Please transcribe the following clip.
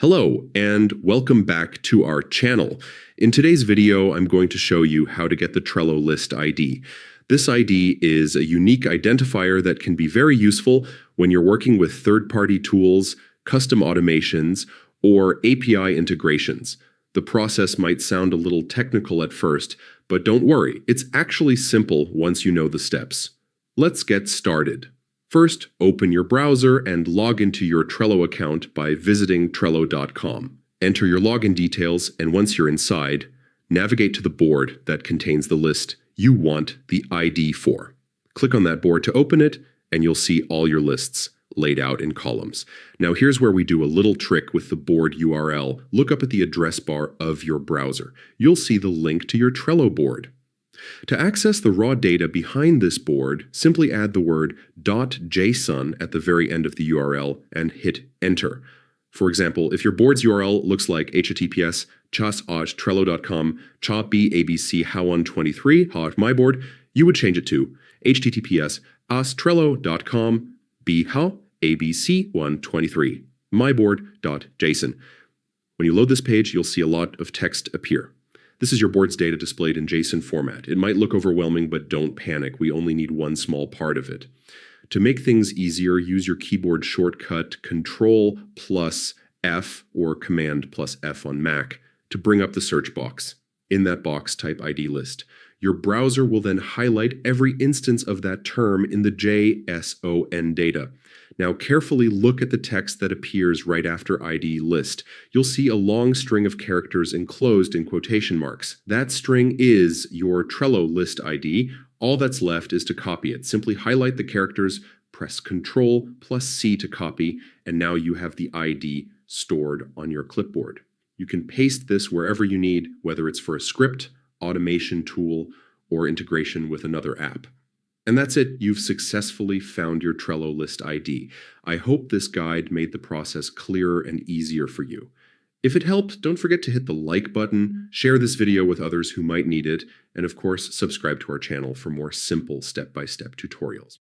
Hello, and welcome back to our channel. In today's video, I'm going to show you how to get the Trello List ID. This ID is a unique identifier that can be very useful when you're working with third-party tools, custom automations, or API integrations. The process might sound a little technical at first, but don't worry, it's actually simple once you know the steps. Let's get started. First, open your browser and log into your Trello account by visiting Trello.com. Enter your login details, and once you're inside, navigate to the board that contains the list you want the ID for. Click on that board to open it, and you'll see all your lists laid out in columns. Now here's where we do a little trick with the board URL. Look up at the address bar of your browser. You'll see the link to your Trello board. To access the raw data behind this board, simply add the word .json at the very end of the URL and hit enter. For example, if your board's URL looks like https chas@trello.com cha-b-abc how123 ha my board, you would change it to https as-trello.com b-how-abc123 myboard.json. When you load this page, you'll see a lot of text appear. This is your board's data displayed in JSON format. It might look overwhelming, but don't panic. We only need one small part of it. To make things easier, use your keyboard shortcut Control+F or Command+F on Mac to bring up the search box. In that box, type ID list. Your browser will then highlight every instance of that term in the JSON data. Now carefully look at the text that appears right after ID list. You'll see a long string of characters enclosed in quotation marks. That string is your Trello List ID. All that's left is to copy it. Simply highlight the characters, press Ctrl+C to copy, and now you have the ID stored on your clipboard. You can paste this wherever you need, whether it's for a script, automation tool, or integration with another app. And that's it. You've successfully found your Trello List ID. I hope this guide made the process clearer and easier for you. If it helped, don't forget to hit the like button, share this video with others who might need it, and of course, subscribe to our channel for more simple step-by-step tutorials.